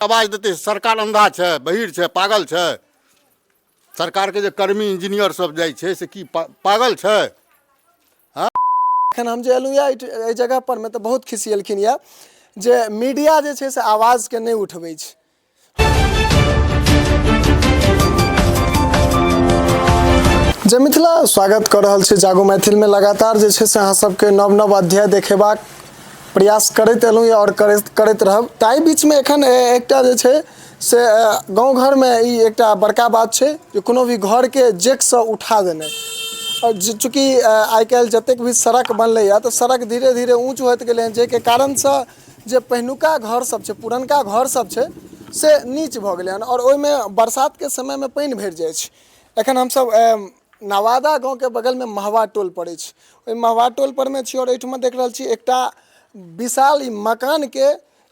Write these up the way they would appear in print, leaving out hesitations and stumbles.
आवाज देते सरकार अंधा है, बहिर है, पागल है। सरकार के जो कर्मी इंजीनियर सब जाय छे से की पागल है। एखन हम जे एलहुँ एहि जगह पर में तो बहुत खिसियलखिन या जे मीडिया जे छे से आवाज के नहीं उठबै छै। जय मिथिला, स्वागत कर रहल छी जागो मैथिल में। लगातार जे छे से अहाँ सबके नव नव अध्याय देखेबाक प्रयास करते एलहुँ और करते रहब। ताहि बीच में एखन एकटा जे छे से गाँव घर में ई एकटा बड़का बात छे जे कोनो भी घर के जैक से उठा देने। और चूँकि आइ काल्हि जतेक भी सड़क बनलैया तो सड़क धीरे धीरे ऊँच होइत गेलै हँ, जाहिके कारणसँ जे पहिनुका घर सब छै, पुरनका घर सब छै से नीच भऽ गेलै हँ और ओहिमे बरसात के समय में पानि भरि जाइ छै। एखन हमसब नवादा गाँव के बगल में महवा टोल पड़ै छै, ओहि महवा टोल पर में छी और एहिठमा देख रहल छी एकटा विशाल ई मकान के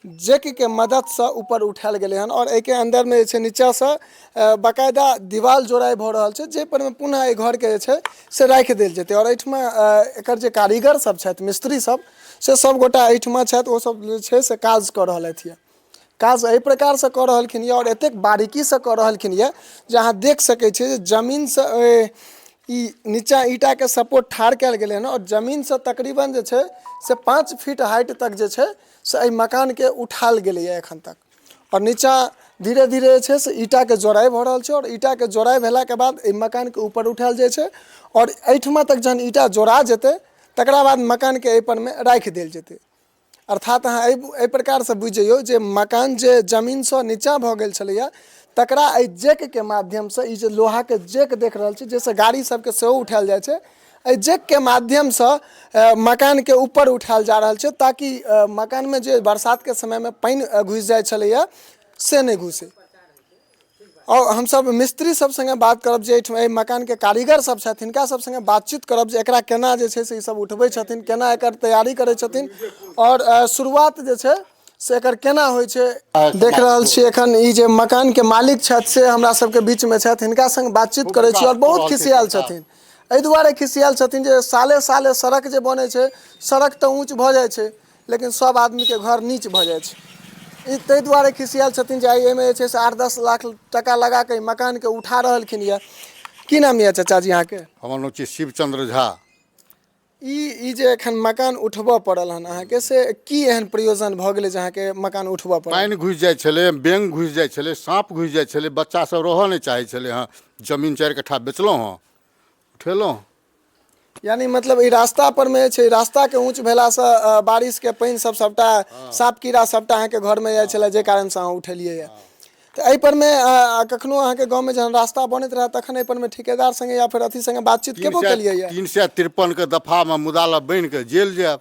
जैक के मदद से ऊपर उठायल गेलै हन और एके अंदर में जे छै नीचा से बाकायदा दीवाल जोड़ाई भऽ रहल छै, जाहि पर में पुनः एहि घर के जे छै से राखि देल जेतै। और एहिठमा एकर जे कारीगर सब छथि, मिस्त्री सब, से सब गोटा एहिठमा छथि, ओ सब जे छै से काज कऽ रहलथि। काज एहि प्रकार से कऽ रहलखिन यऽ और एतेक बारीकी से कऽ रहलखिन यऽ जे अहाँ देख सकै छियै जे जमीन से ई नीचा ईटा के सपोर्ट ठाढ़ कयल गेलै हन और जमीन से तकरीबन जे छै से 5 फीट हाइट तक जे छै से एहि मकान के उठाल गेलै है एखन तक। और नीचा धीरे धीरे जे छै से ईटा के जोड़ाई भऽ रहल छै और ईटा के जोड़ाई भेला के बाद एहि मकान के ऊपर उठायल जाइ छै और एहिठमा तक जहन ईटा जोड़ा जेतै तकरा बाद मकान के एहिपर में राखि देल जेतै। अर्थात अहाँ एहि प्रकार से बुझि जइयौ जे मकान जे जमीन से नीचा भऽ गेल छलैया तकरा एहि जैक के माध्यम से, ई जे लोहा के जैक देख रहल छी जैसे गाड़ी सबके सेहो उठायल जाइ छै, एहि जैक के माध्यम से मकान के ऊपर उठायल जा रहल छै ताकि मकान में जे बरसात के समय में पानि घुसि जाइ छलैया से नहीं घुसे। और हम सब मिस्त्री सब संगे बात करब जे एहिठमा मकान के कारीगर सब छथि, हिनका सब संगे बातचीत करब जे एकरा केना जे छै से ई सब उठबै छथिन, केना एकर तैयारी करै छथिन और शुरुआत जे छै से एकर केना होइ छै। देख रहल छी एखन ई जे मकान के मालिक छथि से हमरा सबके बीच में छथि, हिनका संग बातचीत करै छी और बहुत खिसियाल छथिन। एहि दुआरे खिसियाल छथिन जे साले साले सड़क जे बनै छै, सड़क तऽ ऊँच भऽ जाइ छै लेकिन सब आदमी के घर नीच भऽ जाइ छै। ई ताहि दुआरे खिसियाल छथिन जे आइ एहिमे जे छै से 8-10 लाख टका लगा के मकान के उठा रहलखिन यऽ। की नाम यऽ चाचा जी अहाँके? हमर नाम छी शिवचंद्र झा। ई जे एखन मकान उठबऽ पड़ल हन अहाँके, से की एहन प्रयोजन भऽ गेलै जे अहाँके मकान उठबऽ पड़ल? पानि घुसि जाइ छलै, बैंग घुसि जाइ छलै, साँप घुसि जाइ छलै, बच्चा सब रहऽ नहि चाहै छलै हँ। जमीन 4 कट्ठा बेचलहुँ हँ, उठेलहुँ। यानी मतलब ई रास्ता पर में छै, रास्ता के ऊंच भेला से बारिश के पानि सब सबटा साँप कीड़ा सबटा अहाँके घर में जाइ छलै, जे कारण से अहाँ उठेलियै यऽ। तो एहि पर में कखनो अहाँके गाँव में जहन रास्ता बनैत रहे तखन एहि पर में ठेकेदार संगे या फिर अथी संगे बातचीत केबो केलियै यऽ? 353 के दफा में मुदाला बनि के जेल जायब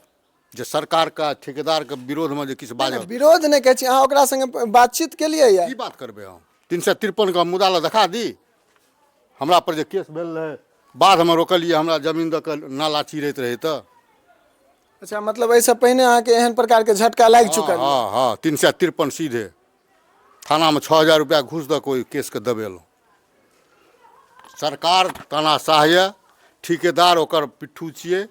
जे सरकार का ठेकेदार के विरोध में जे किछु बाजल। विरोध नहीं कहै छी, अहाँ ओकरा संगे बातचीत केलियै यऽ? की बात करबै हम? 353 का मुदाला देखा दी हमरा पर जे केस भेल रहे, बाद में रोकलिए हमरा जमीन दऽ के नाला चीरैत रहे तो। अच्छा, मतलब ऐसे पहले अहाँके एहन प्रकार के झटका लागि चुकल? हाँ हाँ, 353 सीधे थाना में 6000 रुपया घूस दऽ कोई केस के दबेलहुँ। सरकार तानाशाह यऽ, ठेकेदार ओकर पिट्ठू छियै,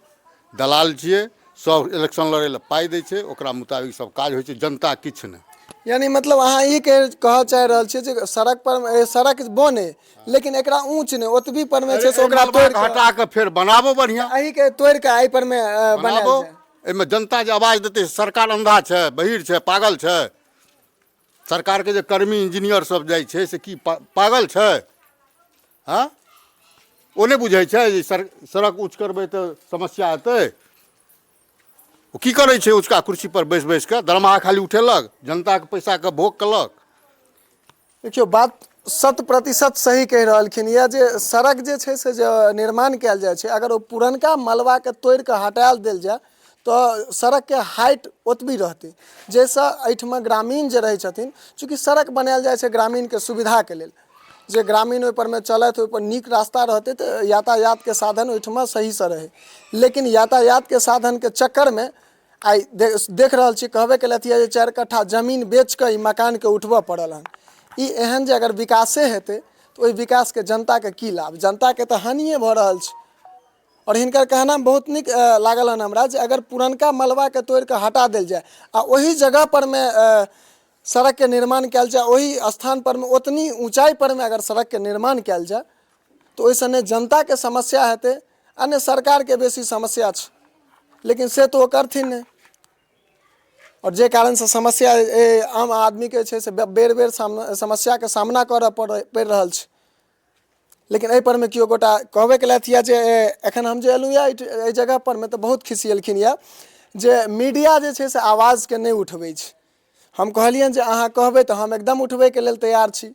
दलाल छियै, सब इलेक्शन लड़ै लए पाइ दै छै, ओकरा मुताबिक सब काज होइ छै, जनता किछु नहीं। यानी मतलब अहाँ ई कहऽ चाहि रहल छियै जे सड़क पर सड़क बने लेकिन एकरा ऊंच नहीं, ओतबी पर में छै से ओकरा तोड़ के हटा के फिर बनाबो बढ़िया, एही के तोड़ के एहि पर में बनाबो। एहिमे जनता जे आवाज देते सरकार अंधा है, बहिर है, पागल है। सरकार के जे कर्मी इंजीनियर सब जाइ छै से की पागल है? हाँ, ओ नहीं बुझै छै जे सड़क ऊँच करबै तऽ समस्या हेतै। ओ की करै छै ऊँचका कुर्सी पर बैस बैस के, दरमाहा खाली उठेलक, जनता के पैसा के भोग केलक। देखियो, बात 100% सही कहि रहलखिन यऽ जे सड़क जे छै से जे निर्माण कयल जाइ छै, अगर ओ पुरनका मलबा के तोड़ के हटायल देल जाय तो सड़क के हाइट ओतबी रहतै, जाहिसँ एहिठमा ग्रामीण जे रहै छथिन, चूँकि सड़क बनायल जाइ छै ग्रामीण के सुविधा के लेल, जे ग्रामीण ओहि पर में चलत, ओहि पर नीक रास्ता रहतै तो यातायात के साधन ओहिठमा सही से रहे। लेकिन यातायात के साधन के चक्कर में आई देख रहल छी, कहबे केलथि जे 4 कट्ठा जमीन बेच के ई मकान के उठबऽ पड़ल हन। ई एहन जे अगर विकासे हेतै तो ओहि विकास के जनता के की लाभ? जनता के तो हानिये भऽ रहल छै। और हिनकर कहना बहुत नीक लागल हन हमरा जे अगर पुरनका मलबा के तोड़ के हटा देल जाए आ ओही जगह पर में सड़क के निर्माण कयल जाए, ओही स्थान पर में ओतनी ऊंचाई पर में अगर सड़क के निर्माण कयल जाए तो ओहिसँ ने जनता के समस्या हेतै आ ने सरकार के बेसी समस्या छै, लेकिन से तो ओ करथिन नहीं। और जे कारण से समस्या आम आदमी के छै से बेर बेर समस्या के सामना करऽ पड़ि रहल छै। लेकिन एहि पर में केओ गोटा कहबे केलथि यऽ जे एखन हम जे एलहुँ यऽ एहि जगह पर में तऽ बहुत खिसिएलखिन यऽ जे मीडिया जे छै से आवाज के नहीं उठबै छै। हम कहलियनि जे अहाँ कहबै तऽ हम एकदम उठबै के लेल तैयार छी।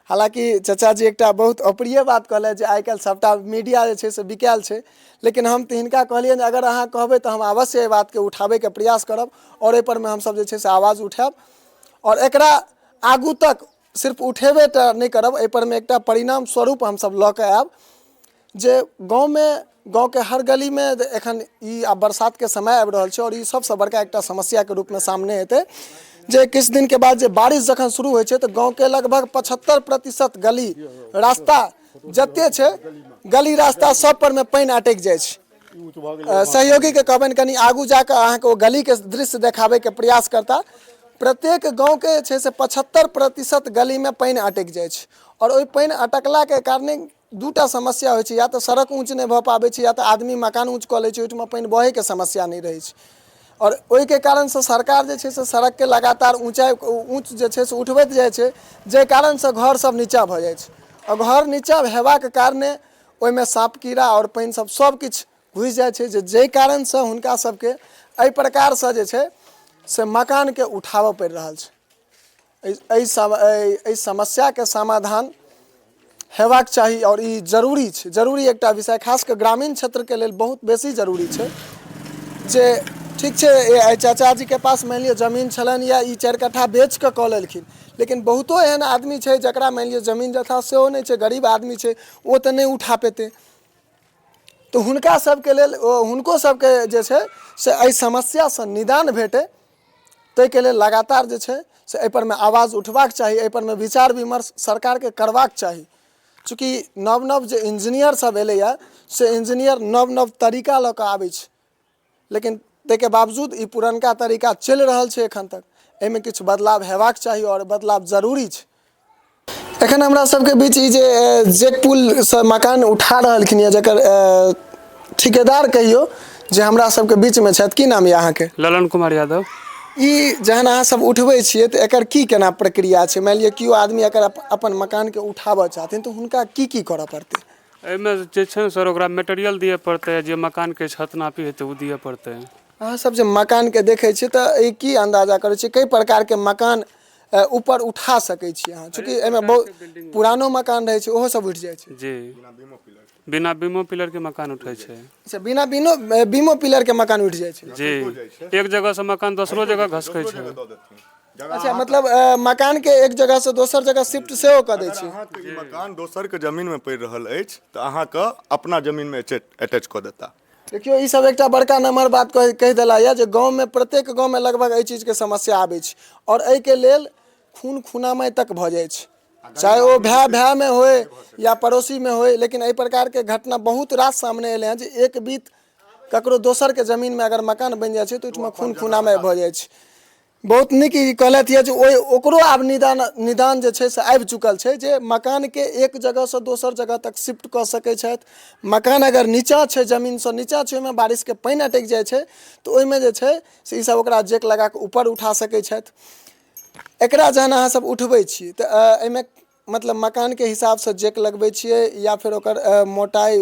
हालांकि चाचा जी एकटा बहुत अप्रिय बात कहलथि जे आइ काल्हि सबटा मीडिया जे छै से बिकायल छै, लेकिन हम तऽ हिनका कहलियनि अगर अहाँ कहबै तऽ हम अवश्य एहि बात के उठाबै के प्रयास करब और एहि पर में हमसब जे छै से आवाज उठायब और एकरा आगू तक सिर्फ उठेबे टा नहीं करब, एहि पर में एकटा परिणाम स्वरूप हमसब लऽ कऽ आयब जे गाँव के हर गली में एखन ई आब बरसात के समय आबि रहल छै और ई सबसे बड़का एकटा समस्या के रूप में सामने एतै जे किछु दिन के बाद जे बारिश जखन शुरू होइ छै तऽ गाँव के लगभग 75% गली रास्ता जते छै गली रास्ता सब पर में पानि अटकि जाइ छै। सहयोगी के कहबनि कनि आगू जाकर अहाँके ओ गली के दृश्य देखाबै के प्रयास करता। प्रत्येक गाँव के छै से 75% गली में पानि अटकि जाइ छै और ओहि पानि अटकला के कारणे दूटा समस्या होइ छै, या तऽ सड़क ऊँच नहीं भऽ पाबै छै या तऽ आदमी मकान ऊँच कऽ लै छै, ओहिठाम पानि बहै के समस्या नहीं रहै छै। और ओहि के कारण से सरकार जे छै से सड़क के लगातार ऊँच जे छै से उठबैत जाइ छै, जे कारण से घर सब नीचा भऽ जाइ छै और घर नीचा हेबाक कारणे ओहि में साँप कीड़ा और पानि सब किछु घुसि जाइ छै, जे कारण से हुनका सबके एहि प्रकार से जे छै से मकान के उठाबऽ पड़ि रहल छै। एहि समस्या के समाधान हेबाक चाही और ई जरूरी छै, जरूरी एकटा विषय खास कर ग्रामीण क्षेत्र के लेल बहुत बेसी जरूरी छै। जे ठीक छै चाचा जी के पास मान लिअ जमीन छलनि या ई 4 कट्ठा बेच कऽ कऽ लेलखिन, लेकिन बहुतो एहन आदमी छै जकरा मान लिअ जमीन जथा सेहो नहीं छै, गरीब आदमी छै, ओ तऽ नहीं उठा पेतै। तो हुनका सबके लेल हुनको सबके जे छै से एहि समस्या से निदान भेटै ताहिके लेल लगातार जे छै से एहि पर में आवाज उठबाक चाही, एहि पर में विचार विमर्श सरकार के करबाक चाही। चूँकि नव नव जे इंजीनियर सब एलैए से इंजीनियर नव नव तरीका लऽ कऽ आबै छै, लेकिन ताहिके बावजूद ई पुरनका तरीका चलि रहल छै एखन तक। एहिमे किछु बदलाव हेबाक चाही और बदलाव जरूरी छै। एखन हमरा सबके बीच ई जे पुल से मकान उठा रहलखिन यऽ जकर ठेकेदार कहियो जे हमरा सबके बीच में छथि, की नाम यऽ अहाँके? ललन कुमार यादव। ई जहन अहाँ सब उठबै छियै तऽ एकर की केना प्रक्रिया छै? मान लिअ केओ आदमी अगर अपन मकान के उठाबऽ चाहथिन तऽ हुनका की करऽ पड़तै? एहिमे जे छै ने सर ओकरा मटेरियल दिअ पड़तै, जे मकान के छत नापी हेतै ओ दिअ पड़तै। अहाँ सब जे मकान के देखै छियै तऽ ई की अंदाजा करै छियै कई प्रकार के मकान ऊपर उठा सकै छी अहाँ? चूँकि एहिमे बहुत पुरानो मकान रहै छै ओहो सब उठि जाइ छै। जी बिना बीमो पिलर के मकान उठै छै। अच्छा, बिना बीमो पिलर के मकान उठि जाइ छै? जी, एक जगह से मकान दोसरो जगह घसकै छै। अच्छा, मतलब मकान के एक जगह से दोसर जगह शिफ्ट सेहो कऽ दै छी? अहाँके ई मकान दोसर के जमीन में पड़ि रहल अछि तऽ अहाँके अपना जमीन में अटैच कऽ देता। देखियो ई सब एकटा बड़का नम्हर बात कहि देला यऽ जे गाँव में प्रत्येक गाँव में लगभग एहि चीज के समस्या आबै छै और एहि के लेल खून खुनामय तक भऽ जाइ छै, चाहे वो भाय में होय या पड़ोसी में होय। लेकिन एहि प्रकार के घटना बहुत रास सामने एलै हैं जे एक बीत ककरो दोसर के जमीन में अगर मकान बनि जाइ छै तऽ ओहिठमा खून खुनामय भऽ जाइ छै। बहुत नीक ई कहलथि यऽ जे ओकरो आब निदान जे छै से आबि चुकल छै जे मकान के एक जगह से दोसर जगह तक शिफ्ट कऽ सकै छथि। मकान अगर नीचाँ छै, जमीन से नीचाँ छै, ओहिमे बारिश के पानि अटकि जाइ छै तऽ ओहिमे जे छै से ई सब ओकरा जैक लगा कऽ ऊपर उठा सकै छथि। एकरा जहन अहाँ सब उठबै छियै तऽ एहिमे मतलब मकान के हिसाब से जैक लगबै छियै या फिर ओकर मोटाई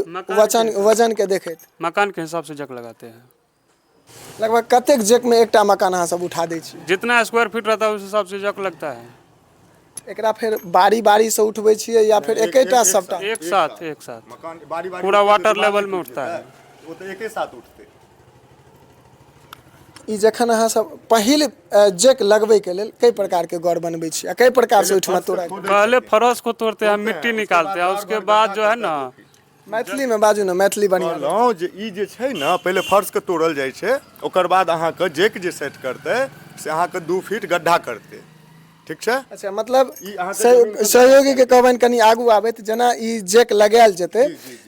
वजन के देखैत? मकान के हिसाब से जैक लगाते हैं। लगभग कतेक जैक में एकटा मकान अहाँ सब उठा दै छियै? जितना स्क्वायर फीट रहता है उस हिसाब से जैक लगता है। एकरा फिर बारी से उठबै छियै या फिर एकेटा सबटा? एक साथ मकान बारी पूरा वाटर लेवल में उठता है। वो तो एके साथ उठते। ई जखन अहाँ सब पहिल जैक लगबै के लेल कई प्रकार के गौर बनबै छी आ कई प्रकार से ओहिठमा तोड़ा? पहले फरस को तोड़ते हैं, मिट्टी निकालते हैं, उसके बाद जो है ना मैथिली में बाजू ना, मैथिली बढ़िया। कहलहुँ जे ई जे छै ने पहिले फर्श के तोड़ल जाइ छै, ओकर बाद अहाँके जैक जे सेट करतै से अहाँके 2 फीट गड्ढा करतै। ठीक छै। अच्छा मतलब ई अहाँके जमीन के सहयोगी के कहबनि कनी आगू आबैत जेना ई जैक लगायल जेतै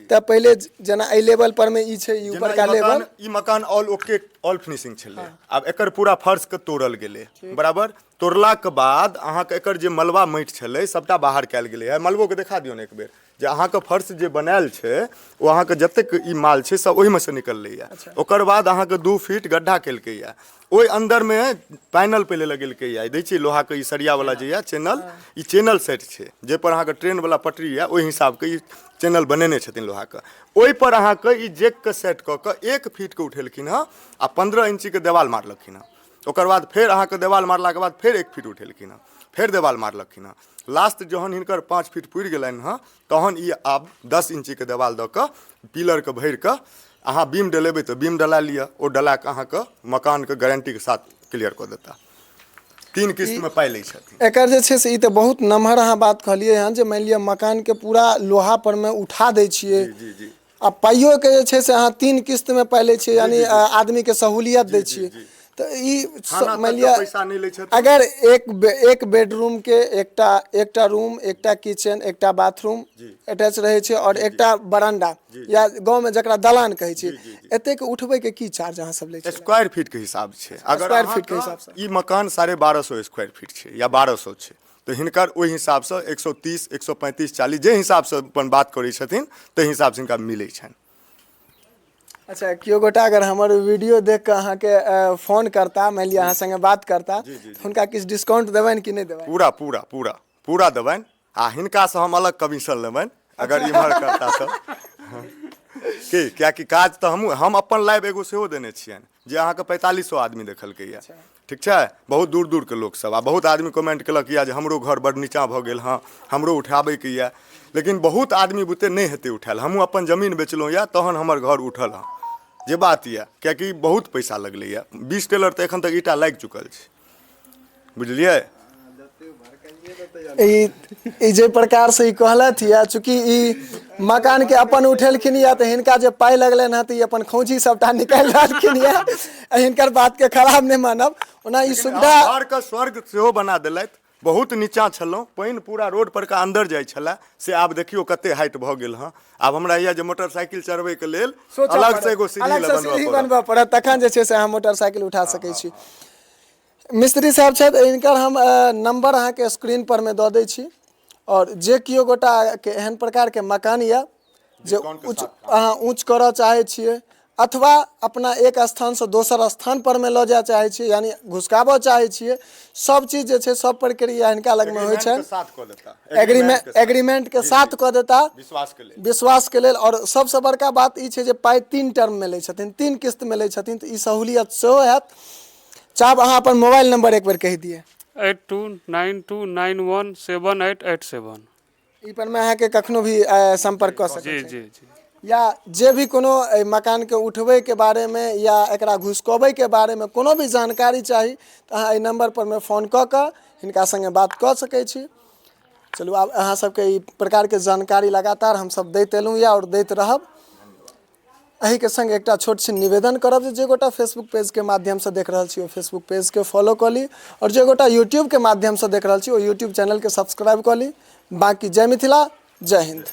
तऽ पहिले जेना एहि लेवल पर में ई छै ई ऊपर का लेवल ई मकान ऑल ओके ऑल फिनिशिंग छलै। आब एकर पूरा फर्श के तोड़ल गेलै, बराबर तोड़लाक बाद अहाँके एकर जे मलबा माटि छलै सबटा बाहर कयल गेलै है। मलबो के देखा दियौ ने एक बेर जे अहाँके फर्श जे बनायल छै ओ अहाँके जतेक ई माल छै सब ओहिमे से निकललैया। ओकर बाद अहाँके 2 फीट गड्ढा केलकैया, ओहि अंदरमे पैनल पहिले लगेलकैया। दै छियै लोहाके ई सरियावला जे यऽ चैनल, ई चैनल सेट छै जाहिपर अहाँके ट्रेनवला पटरी यऽ ओहि हिसाबके ई चैनल बनेने छथिन लोहाके। ओहिपर अहाँके ई जैकके सेट कऽ कऽ 1 फीटके उठेलखिन हँ आ 15 इंचीके देवाल मारलखिन हँ। ओकर बाद फेर अहाँके देवाल मारलाके बाद फेर 1 फीट उठेलखिन हँ, फेर देवाल मारलखिन हँ। लास्ट जहन हिनकर 5 फीट पुरि गेलनि हँ तहन ई आब 10 इंचीके देवाल दऽ कऽ पिलरके भरि कऽ अहाँ बीम डलेबै तऽ बीम डला लिअ, ओ डलाके अहाँके मकानके गारंटीके साथ क्लियर कऽ देता। 3 किस्त में पाइ लै छथिन। एकर जे छै से ई तऽ बहुत नमहर अहाँ बात कहलियै हँ जे मानि लिअ मकान के पूरा लोहा पर में उठा दै छियै जी आ पाइयो के जे छै से अहाँ 3 किस्त में पाइ लै छियै, यानी आदमी के सहूलियत दै छियै। तऽ ई मानि लिअ पैसा नहीं लै छथिन। अगर एक बेडरूम के एकटा रूम, एकटा किचन, एकटा बाथरूम अटैच रहे छै और एकटा बरामदा या गांव में जकरा दलान कहै छै, एते के उठबै के की चार्ज अहाँ सब लै छियै? स्क्वायर फीट के हिसाब छै। अगर स्क्वायर फीट के हिसाब से ई मकान 1250 स्क्वायर फीट छै या 1200 छै तो हिनकर ओहि हिसाब से 130, 135, 40 जे हिसाब से अपन बात करै छथिन ताहि हिसाब से हिनका मिलै छनि। अच्छा केओ गोटा अगर हमर वीडियो देख कऽ अहाँके फोन करता, मानि लिअ अहाँ संगे बात करता तऽ हुनका किछु डिस्काउंट देबनि कि नहीं देबनि? पूरा पूरा पूरा पूरा देबनि आ हिनका से हम अलग कमीशन लेबनि अगर इम्हर करता सब कियाकि काज तऽ हम अपन लाइव एगो सेहो देने छियनि जे अहाँके 4500 आदमी देखलकैया। ठीक छै, बहुत दूर दूर के लोक सब आ बहुत आदमी कमेंट केलक या जे हमरो घर बड़ नीचाँ भऽ गेल हँ, हमरो उठाबैके यऽ, लेकिन बहुत आदमी बुते नहीं हेतै उठायल। हमहूँ अपन जमीन बेचलहुँ यऽ तहन हमर घर उठल हँ, जे बात यऽ कियाकि बहुत पैसा लगलै यऽ। 20 टेलर तऽ एखन तक ईटा लागि चुकल छै, बुझलियै। ई जे प्रकार से ई कहलथि या चूँकि ई मकान के अपन उठेलखिन या तऽ हिनका जे पाइ लगलनि हँ तऽ ई अपन खोजी सबटा निकालि रहलखिन या हिनकर बात के खराब नहीं मानब। ओना ई सुविधा घर के स्वर्ग सेहो बना देलथि। बहुत नीचाँ छलहुँ, पानि पूरा रोड पर का अन्दर जाइ छलै, से आब देखियो कते हाइट भऽ गेल हँ। आब हमरा यऽ जे मोटरसाइकिल चढ़बै के लेल अलग से एगो सीढ़ी बनबऽ पड़त, तखन जे छै से अहाँ मोटरसाइकिल उठा सकै छी। मिस्त्री साहब छथि, हिनकर हम नंबर अहाँके स्क्रीन पर में दऽ दै छी और जे कियो गोटा के एहन प्रकार के मकान या जे अहाँ ऊँच करऽ चाहै छियै अथवा अपना एक स्थान से दोसर स्थान पर में लऽ जाय चाहै छियै, यानी घुसकाबऽ चाहै छियै, सब चीज जे छै सब प्रक्रिया हिनका लग में होइ छै। एग्रीमेंट के साथ कऽ देता विश्वास के लेल। और सबसे बड़का बात ई छै जे पाइ 3 टर्म में लै छथिन, 3 किस्त में लै छथिन, तऽ ई सहूलियत सेहो हैत। चाहब अहाँ अपन मोबाइल नंबर एक बेर कहि दिए। 8292917887 ई पर में अहाँके कखनो भी संपर्क कऽ सकै छी। जी या जे भी कोनो मकान के उठबै के बारे में या एकरा घुसकबै के बारे में कोनो भी जानकारी चाही तऽ अहाँ एहि नंबर पर में फोन कऽ कऽ हिनका संगे बात कऽ सकै छी। चलू आब अहाँ सबके ई प्रकार के जानकारी लगातार हम सब दैत एलहुँ या और दैत रहब। एही के संग एकटा छोट सन निवेदन करब जे गोटा फेसबुक पेज के माध्यम से देख रहल छी ओ फेसबुक पेज के फॉलो कऽ ली और जे गोटा यूट्यूब के माध्यम से देख रहल छी ओ यूट्यूब चैनल के सब्सक्राइब कऽ ली। बाकी जय मिथिला, जय हिंद।